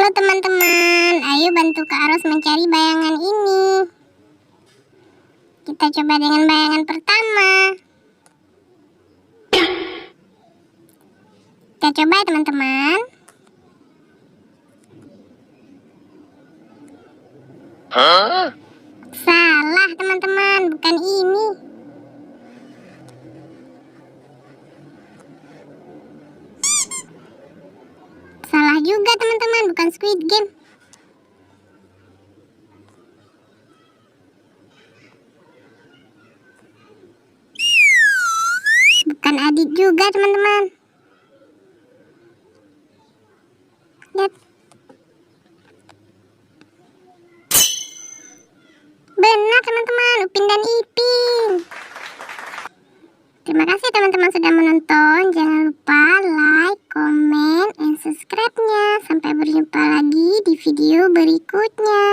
Halo teman-teman, ayo bantu Kak Ros mencari bayangan ini. Kita coba dengan bayangan pertama. Kita coba ya teman-teman. Salah teman-teman, bukan ini. Salah juga teman-teman, bukan Squid Game. Bukan Adit juga teman-teman. Lihat. Benar teman-teman, Upin dan Ipin. Terima kasih teman-teman sudah menonton. Jangan lupa like, comment, and subscribe-nya. Sampai berjumpa lagi di video berikutnya.